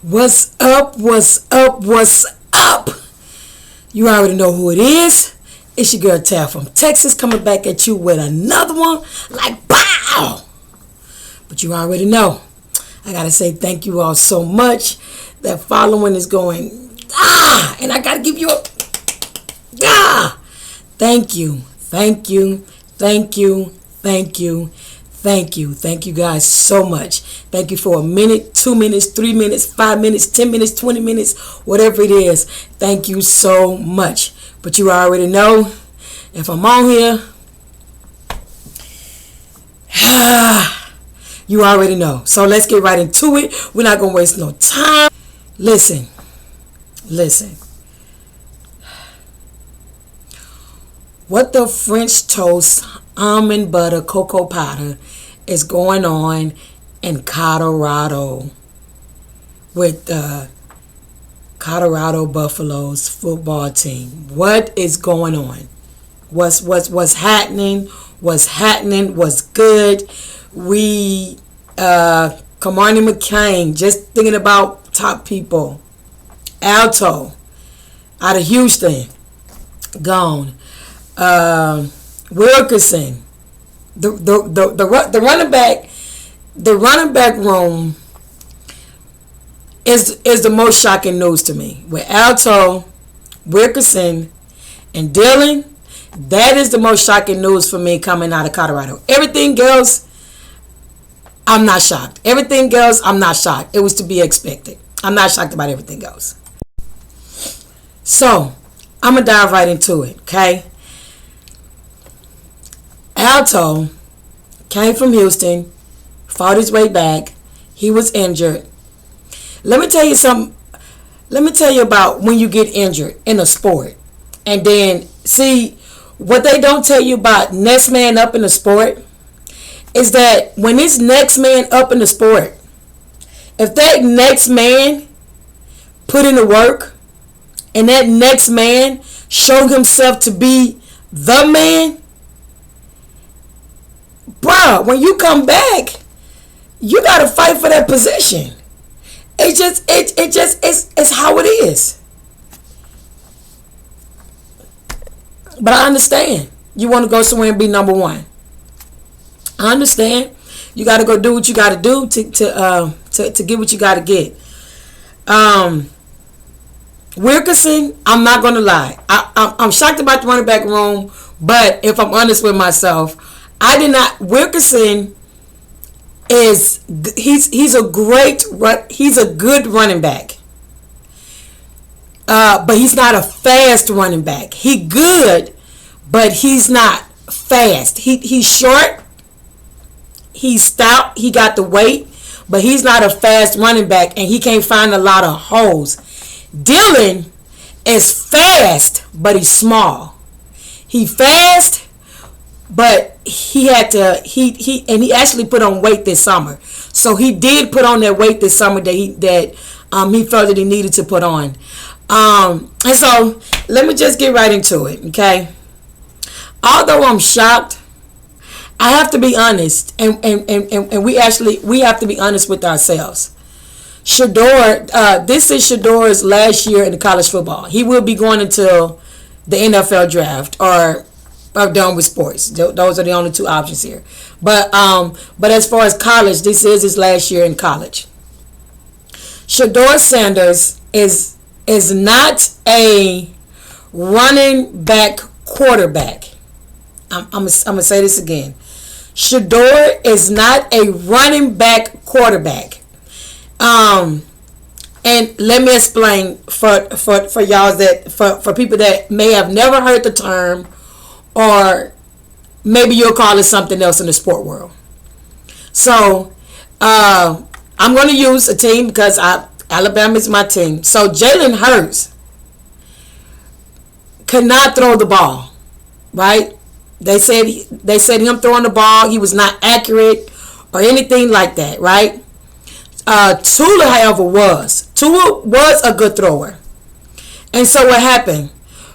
What's up? What's up? What's up? You already know who it is. It's your girl Tab from Texas coming back at you with another one like pow. But you already know. I gotta say thank you all so much. That following is going and I gotta give you a thank you. Thank you. Thank you. Thank you. Thank you. Thank you guys so much. Thank you for a minute, 2 minutes, 3 minutes, 5 minutes, 10 minutes, 20 minutes, whatever it is. Thank you so much. But you already know, if I'm on here, you already know. So let's get right into it. We're not going to waste no time. Listen. What the French toast, almond butter, cocoa powder is going on in Colorado with the Colorado Buffaloes football team? What is going on? What's happening? What's happening? What's good? We Kamani McCain, just thinking about top people. Alto out of Houston, gone. Wilkerson, the running back room is the most shocking news to me. With Alto, Wilkerson, and Dillon, that is the most shocking news for me coming out of Colorado. Everything else, I'm not shocked. Everything else, I'm not shocked. It was to be expected. I'm not shocked about everything else. So, I'm going to dive right into it, okay? Alto came from Houston, fought his way back. He was injured. Let me tell you something. Let me tell you about when you get injured in a sport. And then, see, what they don't tell you about next man up in the sport is that when it's next man up in the sport, if that next man put in the work and that next man showed himself to be the man, bro, when you come back, you gotta fight for that position. It's how it is. But I understand. You want to go somewhere and be number one. I understand. You gotta go do what you gotta do to get what you gotta get. Wilkerson, I'm not gonna lie. I'm shocked about the running back room, but if I'm honest with myself, I did not. Wilkerson he's a good running back, but he's not a fast running back. He good, but he's not fast. He's short, he's stout, he got the weight, but he's not a fast running back, and he can't find a lot of holes. Dillon is fast, but he's small. He fast, but he actually put on weight this summer. So he did put on that weight this summer that he felt that he needed to put on. And so let me just get right into it, okay? Although I'm shocked, I have to be honest, and we have to be honest with ourselves. Shedeur, this is Shedeur's last year in the college football. He will be going until the NFL draft or done with sports. Those are the only two options here. But as far as college, this is his last year in college. Shedeur Sanders is not a running back quarterback. I'm gonna say this again. Shedeur is not a running back quarterback. And let me explain for y'all for people that may have never heard the term, or maybe you'll call it something else in the sport world. So I'm going to use a team because Alabama is my team. So Jalen Hurts could not throw the ball, right? They said him throwing the ball, he was not accurate or anything like that, right? Tua, however, was a good thrower. And so what happened?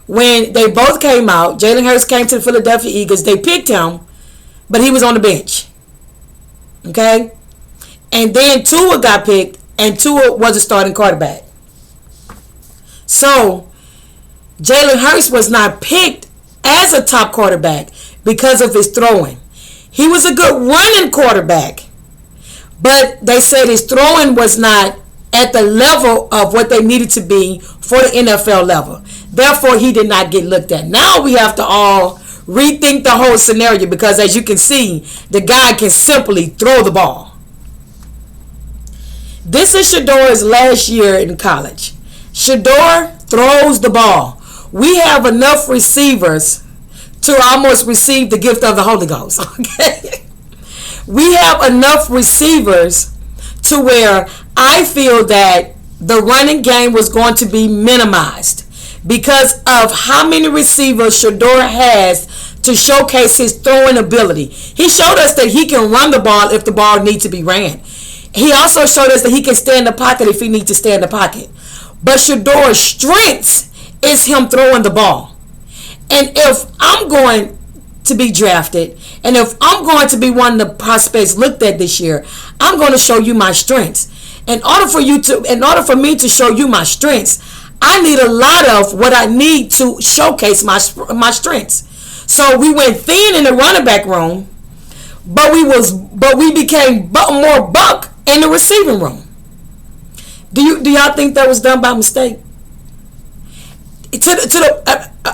When they both came out, Jalen Hurts came to the Philadelphia Eagles. They picked him, but he was on the bench. Okay? And then Tua got picked, and Tua was a starting quarterback. So Jalen Hurts was not picked as a top quarterback because of his throwing. He was a good running quarterback, but they said his throwing was not at the level of what they needed to be for the NFL level. Therefore, he did not get looked at. Now we have to all rethink the whole scenario, because as you can see, the guy can simply throw the ball. This is Shedeur's last year in college. Shedeur throws the ball. We have enough receivers to almost receive the gift of the Holy Ghost. Okay? We have enough receivers to where I feel that the running game was going to be minimized because of how many receivers Shedeur has to showcase his throwing ability. He showed us that he can run the ball if the ball needs to be ran. He also showed us that he can stay in the pocket if he needs to stay in the pocket. But Shedeur's strength is him throwing the ball. And if I'm going to be drafted, and if I'm going to be one of the prospects looked at this year, I'm going to show you my strengths. In order for me to show you my strengths, I need a lot of what I need to showcase my strengths. So we went thin in the running back room, but we became more buck in the receiving room. Do y'all think that was done by mistake?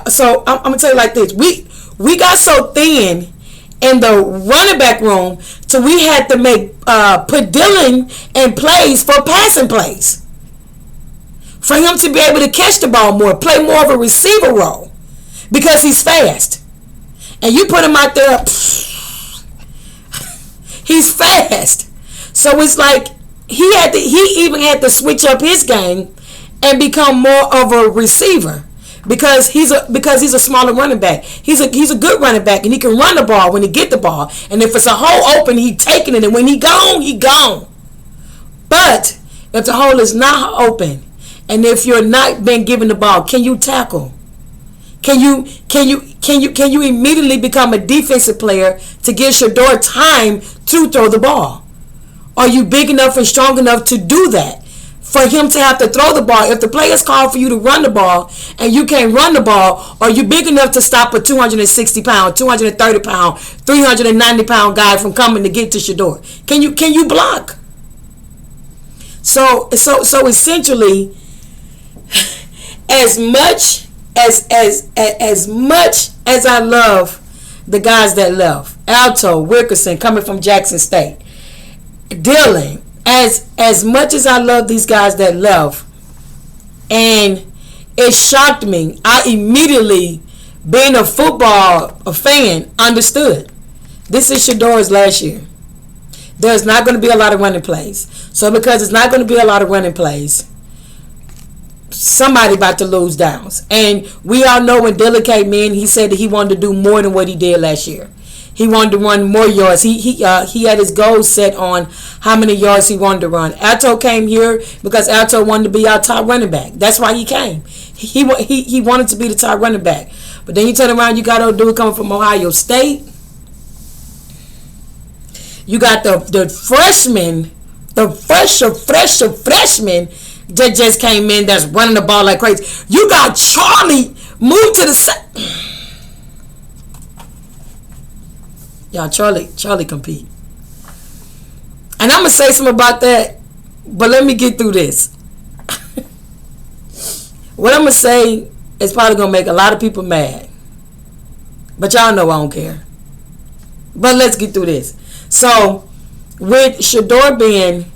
So I'm gonna tell you like this: we got so thin in the running back room, so we had to put Dylan in plays for passing plays, for him to be able to catch the ball more, play more of a receiver role, because he's fast. And you put him out there, he's fast. So it's like he even had to switch up his game and become more of a receiver, because he's a smaller running back. He's a good running back, and he can run the ball when he get the ball. And if it's a hole open, he taking it, and when he gone. But if the hole is not open, and if you're not being given the ball, can you tackle? Can you immediately become a defensive player to give Shedeur time to throw the ball? Are you big enough and strong enough to do that? For him to have to throw the ball, if the players call for you to run the ball and you can't run the ball, are you big enough to stop a 260 pound, 230 pound, 390 pound guy from coming to get to Shedeur? Can you block? So essentially, as much as I love the guys that left, Alto, Wilkerson coming from Jackson State, Dylan, as much as I love these guys that left, and it shocked me, I immediately, being a football fan, understood this is Shedeur's last year. There's not going to be a lot of running plays. So because it's not going to be a lot of running plays, somebody about to lose downs. And we all know when Dylan came in, he said that he wanted to do more than what he did last year. He wanted to run more yards. He had his goals set on how many yards he wanted to run. Alto came here because Alto wanted to be our top running back. That's why he came. He wanted to be the top running back. But then you turn around, you got a dude coming from Ohio State. You got the freshman, the fresher freshman that just came in that's running the ball like crazy. You got Charlie moved to the side. Y'all, Charlie compete. And I'm going to say something about that, but let me get through this. What I'm going to say is probably going to make a lot of people mad. But y'all know I don't care. But let's get through this. So, with Shedeur being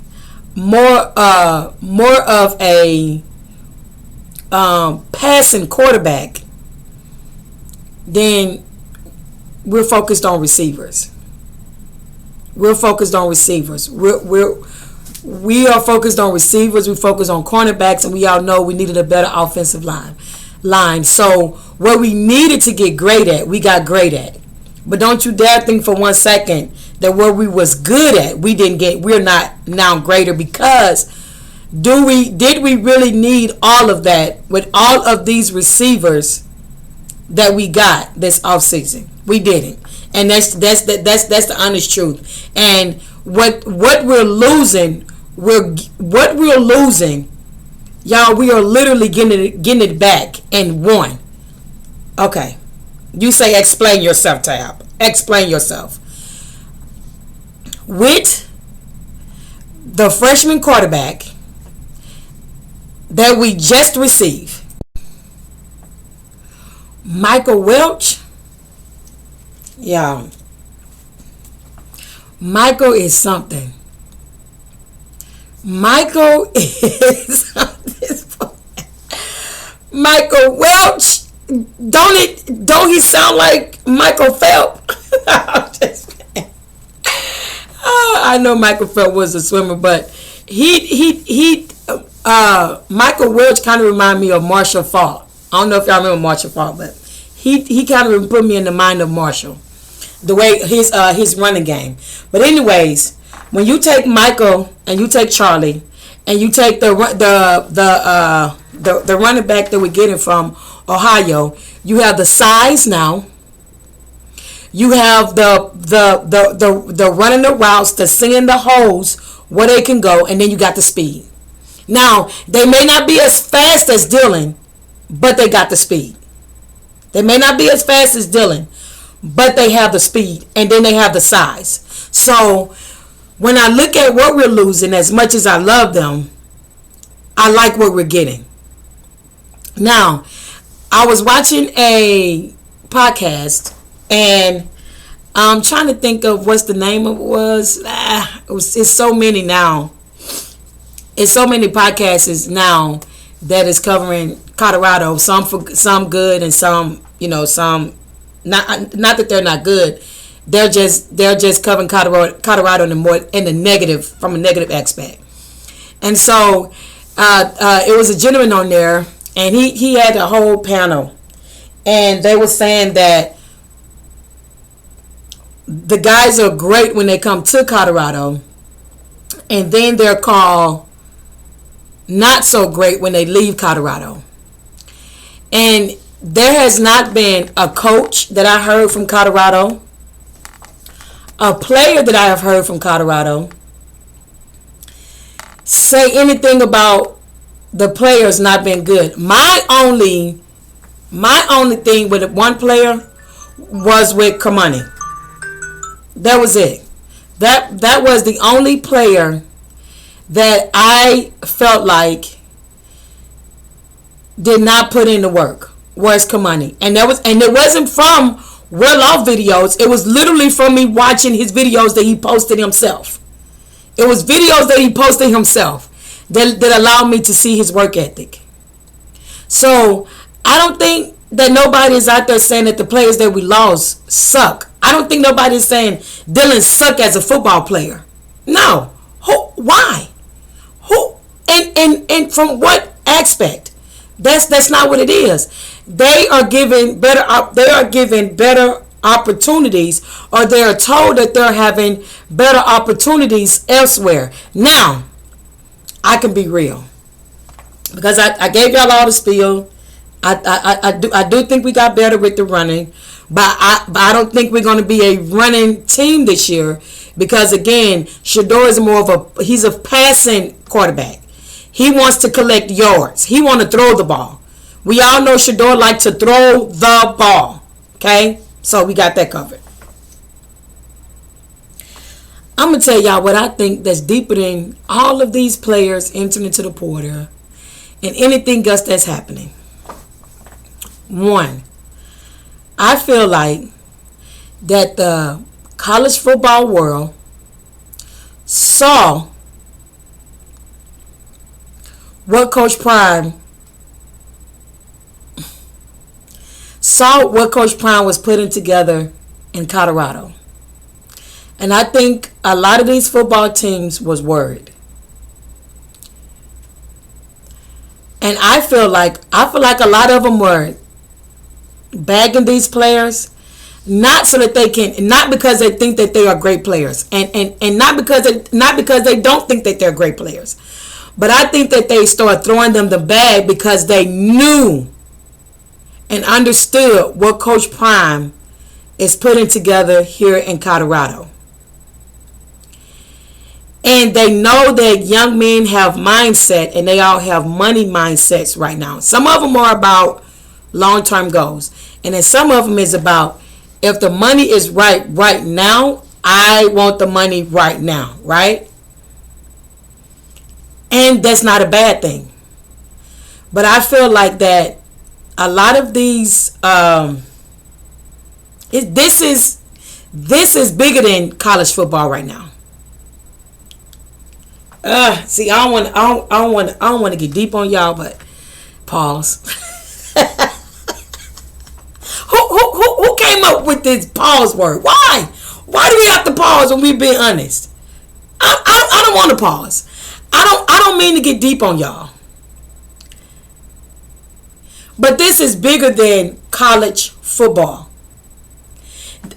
more of a passing quarterback, then we're focused on receivers. We are focused on receivers. We focus on cornerbacks, and we all know we needed a better offensive line. So what we needed to get great at, we got great at. But don't you dare think for 1 second that what we was good at, we're not now greater, because did we really need all of that with all of these receivers that we got this offseason? We didn't. And that's the honest truth. And what we're losing what we're losing, y'all, we are literally getting it back and won. Okay. You say explain yourself, Tab. Explain yourself. With the freshman quarterback that we just received, Michael Welch, yeah, Michael is something. Michael is something. Michael Welch, don't he sound like Michael Phelps? I know Michael Phelps was a swimmer, but Michael Welch kind of reminded me of Marshall Faulk. I don't know if y'all remember Marshall Faulk, but he kind of put me in the mind of Marshall, the way his running game. But anyways, when you take Michael and you take Charlie and you take the running back that we're getting from Ohio, you have the size now. You have the running the routes, the singing the holes where they can go, and then you got the speed. Now, they may not be as fast as Dylan, but they got the speed. They may not be as fast as Dylan, but they have the speed, and then they have the size. So, when I look at what we're losing, as much as I love them, I like what we're getting. Now, I was watching a podcast, and I'm trying to think of what's the name of it was. It's so many now. It's so many podcasts now that is covering Colorado. Some good and some some not that they're not good. They're just covering Colorado in the negative, from a negative aspect. And so it was a gentleman on there, and he had a whole panel, and they were saying that the guys are great when they come to Colorado, and then they're called not so great when they leave Colorado. And there has not been a coach that I heard from Colorado, a player that I have heard from Colorado, say anything about the players not being good. My only thing with one player was with Kamani. That was it. That was the only player that I felt like did not put in the work, was Kamani. And it wasn't from well-off videos. It was literally from me watching his videos that he posted himself. It was videos that he posted himself that allowed me to see his work ethic. So I don't think that nobody is out there saying that the players that we lost suck. I don't think nobody is saying Dylan suck as a football player. No. Why? Who? And from what aspect? That's not what it is. They are given better opportunities, or they are told that they're having better opportunities elsewhere. Now, I can be real, because I gave y'all all the spiel. I do think we got better with the running, but I don't think we're going to be a running team this year, because again, Shedeur is he's a passing quarterback. He wants to collect yards. He wants to throw the ball. We all know Shedeur likes to throw the ball. Okay? So we got that covered. I'm going to tell y'all what I think that's deeper than all of these players entering into the portal and anything else that's happening. One, I feel like that the college football world saw what Coach Prime was putting together in Colorado. And I think a lot of these football teams was worried. And I feel like a lot of them were bagging these players, not because they think that they are great players, and not because they don't think that they're great players. But I think that they started throwing them the bag because they knew and understood what Coach Prime is putting together here in Colorado. And they know that young men have mindset, and they all have money mindsets right now. Some of them are about long-term goals, and then some of them is about, if the money is right now, I want the money right now, right? And that's not a bad thing. But I feel like that a lot of these, this is bigger than college football right now. See, I don't want to get deep on y'all, but pause. Who came up with this pause word? Why? Why do we have to pause when we being honest? I don't want to pause. I don't mean to get deep on y'all. But this is bigger than college football.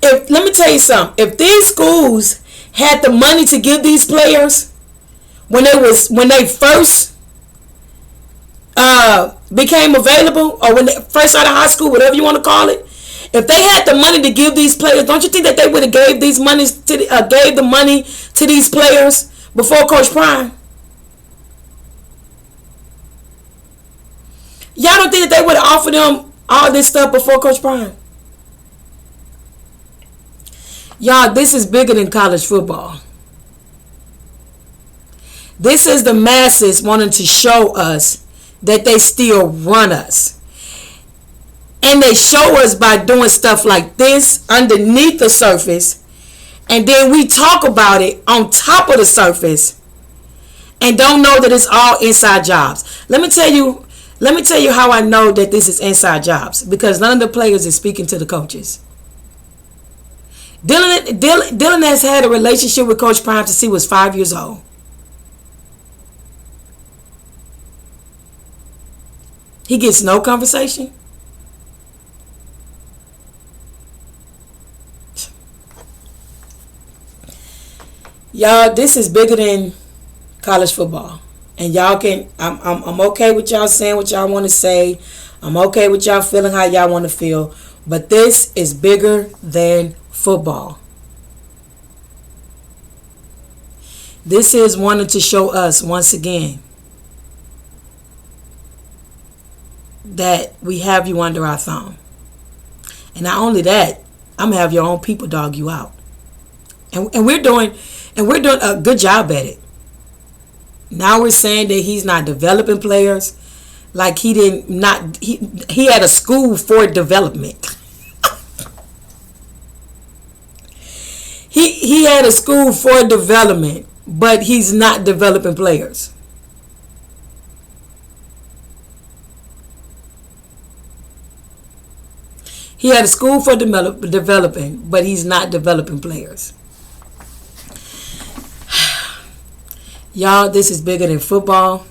Let me tell you something. If these schools had the money to give these players when they first became available, or when they first out of high school, whatever you want to call it, if they had the money to give these players, don't you think that they would have gave the money to these players before Coach Prime? Y'all don't think that they would have offered them all this stuff before Coach Prime? Y'all, this is bigger than college football. This is the masses wanting to show us that they still run us. And they show us by doing stuff like this underneath the surface. And then we talk about it on top of the surface and don't know that it's all inside jobs. Let me tell you how I know that this is inside jobs. Because none of the players is speaking to the coaches. Dylan has had a relationship with Coach Prime since he was 5 years old. He gets no conversation. Y'all, this is bigger than college football. And y'all can, I'm okay with y'all saying what y'all want to say. I'm okay with y'all feeling how y'all want to feel. But this is bigger than football. This is wanting to show us once again that we have you under our thumb. And not only that, I'm gonna have your own people dog you out. And we're doing a good job at it. Now we're saying that he's not developing players, like he had a school for development. He had a school for development, but he's not developing players. He had a school for developing, but he's not developing players. Y'all, this is bigger than football.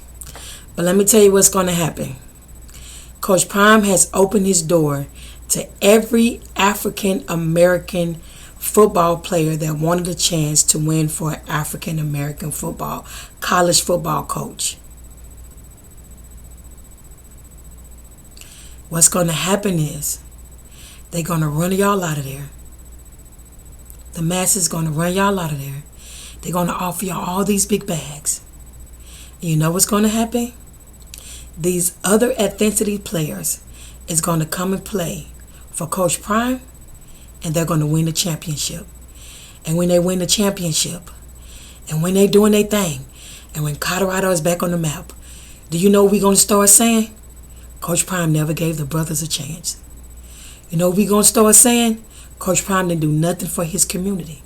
But let me tell you what's going to happen. Coach Prime has opened his door to every African American football player that wanted a chance to win for an African American football, college football coach. What's going to happen is they're going to run y'all out of there. The masses going to run y'all out of there. They're going to offer y'all all these big bags. And you know what's going to happen? These other ethnicity players is going to come and play for Coach Prime, and they're going to win the championship. And when they win the championship, and when they're doing their thing, and when Colorado is back on the map, do you know what we're going to start saying? Coach Prime never gave the brothers a chance. You know what we're going to start saying? Coach Prime didn't do nothing for his community.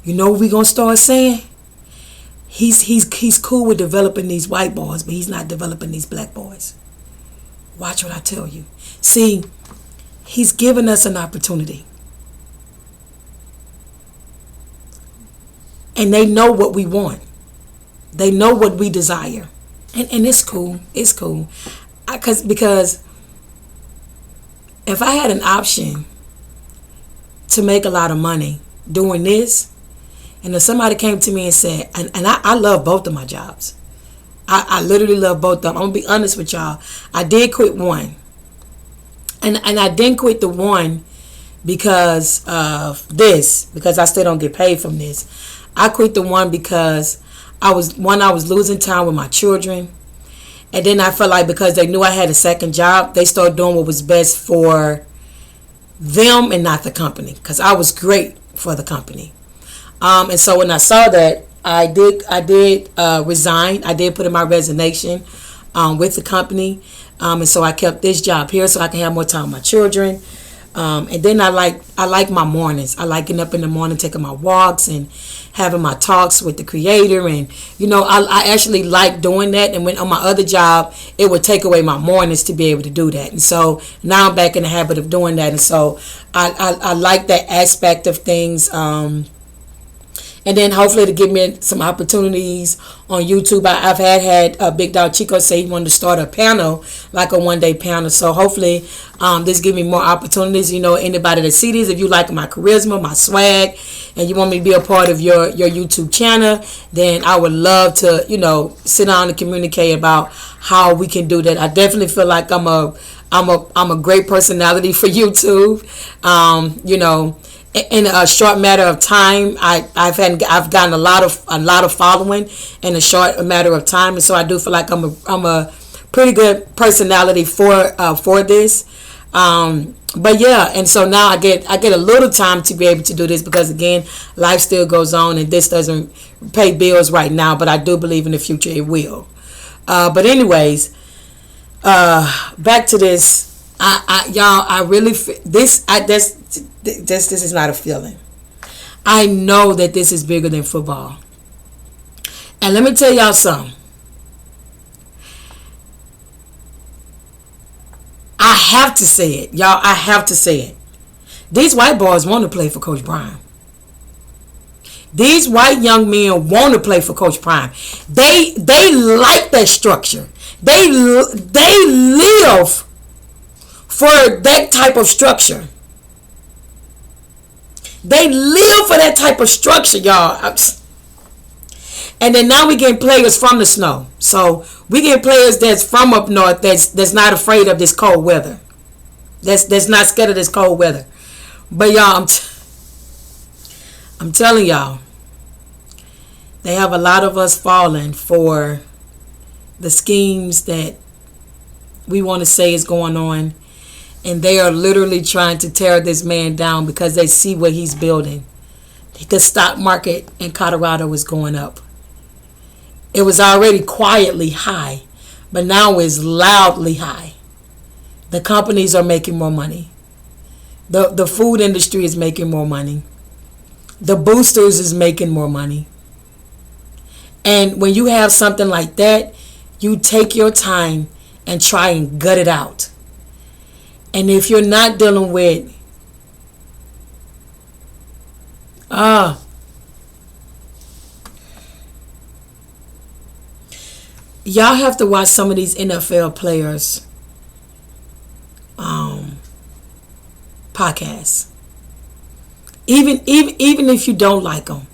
You know what we're going to start saying? He's cool with developing these white boys, but he's not developing these black boys. Watch what I tell you. See, he's giving us an opportunity. And they know what we want. They know what we desire. And it's cool. It's cool. Because if I had an option to make a lot of money doing this, and if somebody came to me and said, and I love both of my jobs. I literally love both of them. I'm going to be honest with y'all. I did quit one. And I didn't quit the one because of this, because I still don't get paid from this. I quit the one because I was losing time with my children. And then I felt like because they knew I had a second job, they started doing what was best for them and not the company. Because I was great for the company. And so when I saw that, I did resign. I did put in my resignation with the company. And so I kept this job here so I can have more time with my children. And then I like my mornings. I like getting up in the morning, taking my walks and having my talks with the creator. And, I actually like doing that. And when on my other job, it would take away my mornings to be able to do that. And so now I'm back in the habit of doing that. And so I like that aspect of things. And then hopefully to give me some opportunities on YouTube. I've had Big Dog Chico say he wanted to start a panel, like a one-day panel. So hopefully this give me more opportunities. Anybody that see this, if you like my charisma, my swag, and you want me to be a part of your YouTube channel, then I would love to, sit down and communicate about how we can do that. I definitely feel like I'm a great personality for YouTube. In a short matter of time, I've gotten a lot of following in a short matter of time, and so I do feel like I'm a pretty good personality for this. But yeah, and so now I get a little time to be able to do this because again, life still goes on, and this doesn't pay bills right now, but I do believe in the future it will. But anyways, back to this. This is not a feeling. I know that this is bigger than football. And let me tell y'all something. I have to say it. Y'all, I have to say it. These white boys want to play for Coach Prime. These white young men want to play for Coach Prime. They like that structure. They live for that type of structure. They live for that type of structure, y'all. And then now we getting players from the snow. So we get players that's from up north that's not afraid of this cold weather. That's not scared of this cold weather. But y'all, I'm telling y'all, they have a lot of us falling for the schemes that we want to say is going on. And they are literally trying to tear this man down because they see what he's building. The stock market in Colorado is going up. It was already quietly high, but now it's loudly high. The companies are making more money. The food industry is making more money. The boosters is making more money. And when you have something like that, you take your time and try and gut it out. And if you're not dealing with y'all have to watch some of these NFL players podcasts. Even if you don't like them.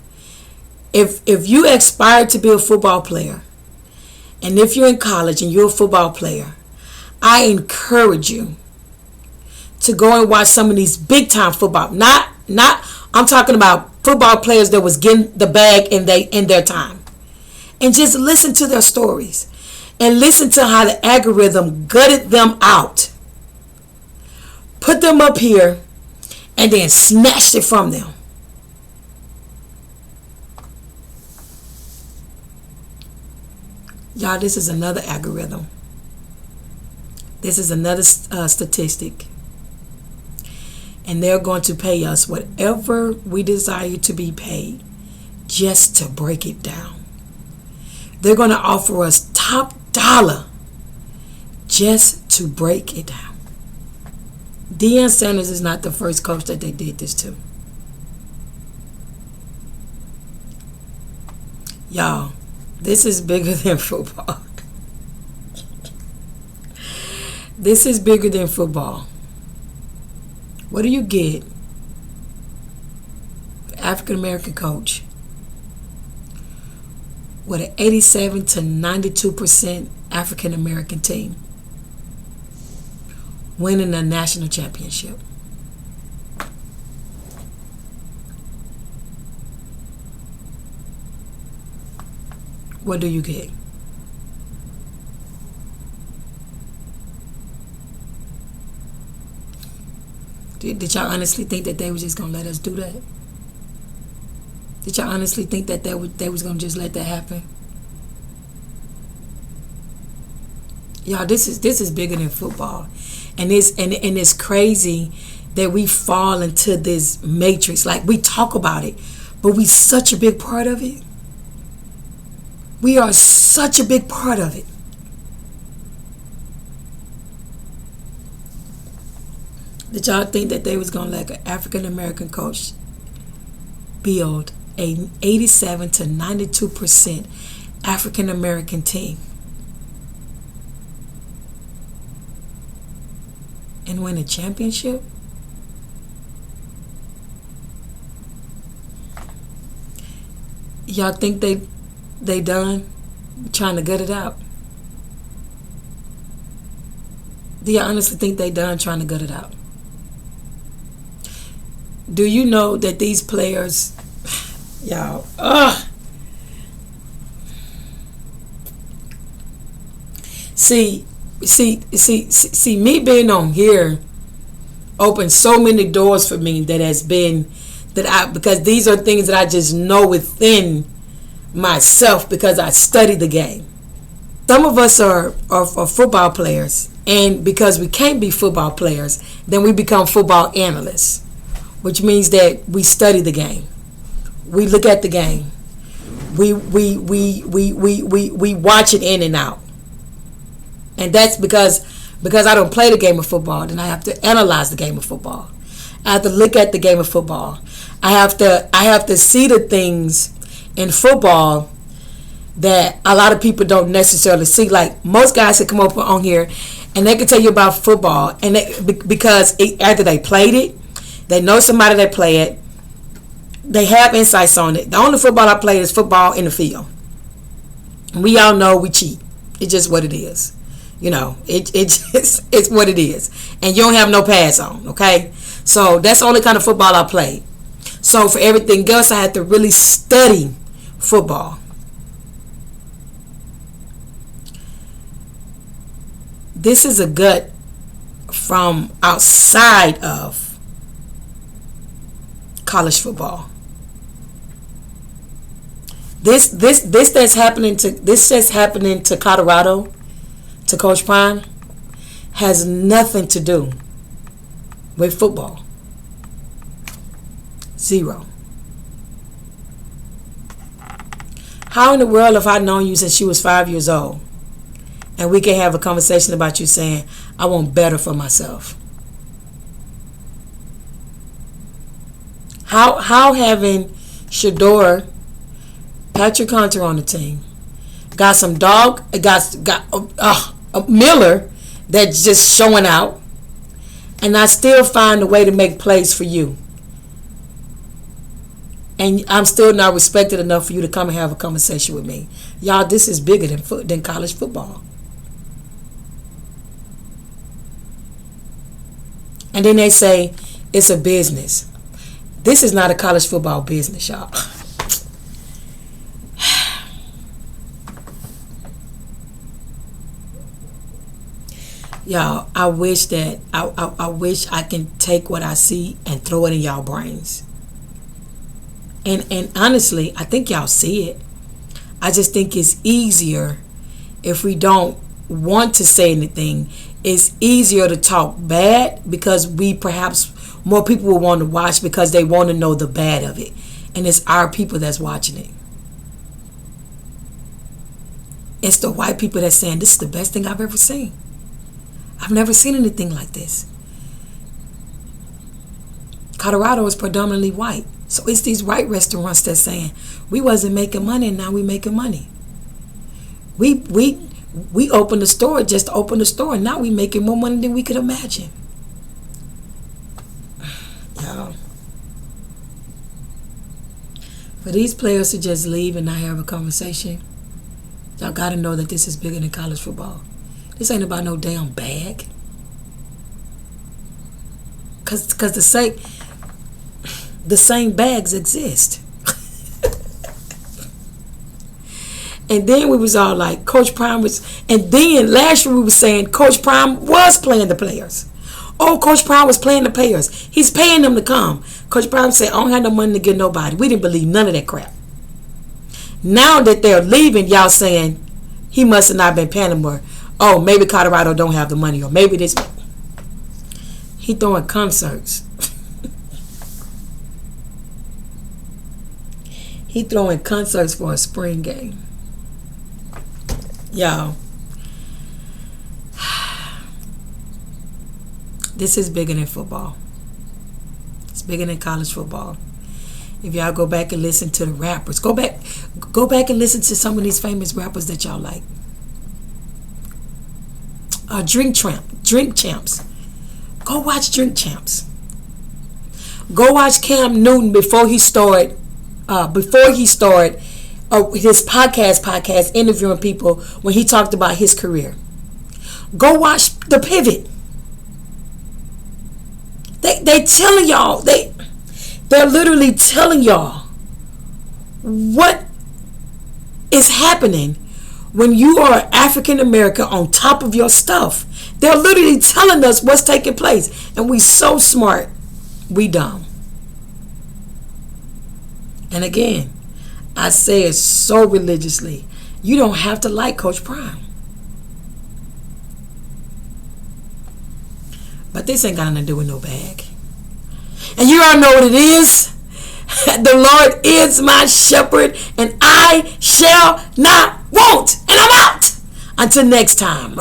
If you aspire to be a football player, and if you're in college and you're a football player, I encourage you to go and watch some of these big time football. Not I'm talking about football players that was getting the bag in their time. And just listen to their stories. And listen to how the algorithm gutted them out. Put them up here and then snatched it from them. Y'all, this is another algorithm. This is another statistic. And they're going to pay us whatever we desire to be paid just to break it down. They're going to offer us top dollar just to break it down. Deion Sanders is not the first coach that they did this to. Y'all, this is bigger than football. This is bigger than football. What do you get? African American coach with an 87 to 92% African American team winning a national championship. What do you get? Did y'all honestly think that they was just gonna let us do that? Did y'all honestly think that they was gonna just let that happen? Y'all, this is bigger than football, and it's crazy that we fall into this matrix. Like, we talk about it, but we such a big part of it. We are such a big part of it. Did y'all think that they was gonna let an African American coach build a 87 to 92% African American team and win a championship? Y'all think they done trying to gut it out? Do y'all honestly think they done trying to gut it out? Do you know that these players, y'all, see, me being on here opened so many doors for me because these are things that I just know within myself because I study the game. Some of us are football players, and because we can't be football players, then we become football analysts, which means that we study the game. We look at the game. We watch it in and out. And that's because I don't play the game of football, then I have to analyze the game of football. I have to look at the game of football. I have to see the things in football that a lot of people don't necessarily see. Like, most guys that come up on here and they can tell you about football, and because after they played it, they know somebody that play it. They have insights on it. The only football I play is football in the field. And we all know we cheat. It's just what it is. You know, it's what it is. And you don't have no pads on, okay? So that's the only kind of football I play. So for everything else, I had to really study football. This is a gut from outside of college football. This that's happening to Colorado, to Coach Prime, has nothing to do with football. Zero. How in the world have I known you since you was 5 years old, and we can have a conversation about you saying, I want better for myself? How having Shedeur, Patrick Hunter on the team, got some dog, got Miller that's just showing out, and I still find a way to make plays for you, and I'm still not respected enough for you to come and have a conversation with me? Y'all, this is bigger than college football. And then they say it's a business. This is not a college football business, y'all. Y'all, I wish I can take what I see and throw it in y'all brains. And honestly, I think y'all see it. I just think it's easier if we don't want to say anything. It's easier to talk bad because perhaps more people will want to watch because they want to know the bad of it. And it's our people that's watching it. It's the white people that's saying, this is the best thing I've ever seen. I've never seen anything like this. Colorado is predominantly white. So it's these white restaurants that's saying, we wasn't making money and now we making money. We opened the store just to open the store, and now we making more money than we could imagine. Y'all, for these players to just leave and not have a conversation, y'all got to know that this is bigger than college football. This ain't about no damn bag. Cause the same bags exist. And then we was all like, Coach Prime was, and then last year we was saying Coach Prime was playing the players. Oh, Coach Prime was playing the players. He's paying them to come. Coach Prime said, I don't have no money to give nobody. We didn't believe none of that crap. Now that they're leaving, y'all saying he must have not been paying them more. Oh, maybe Colorado don't have the money, or maybe this. He throwing concerts. He throwing concerts for a spring game. Y'all, this is bigger than football. It's bigger than college football. If y'all go back and listen to the rappers, go back and listen to some of these famous rappers that y'all like. Drink Champs. Go watch Drink Champs. Go watch Cam Newton before he started his podcast interviewing people when he talked about his career. Go watch The Pivot. They telling y'all, they're literally telling y'all what is happening when you are African American on top of your stuff. They're literally telling us what's taking place, and we so smart, we dumb. And again, I say it so religiously, you don't have to like Coach Prime. But this ain't got nothing to do with no bag. And you all know what it is. The Lord is my shepherd, and I shall not want. And I'm out. Until next time.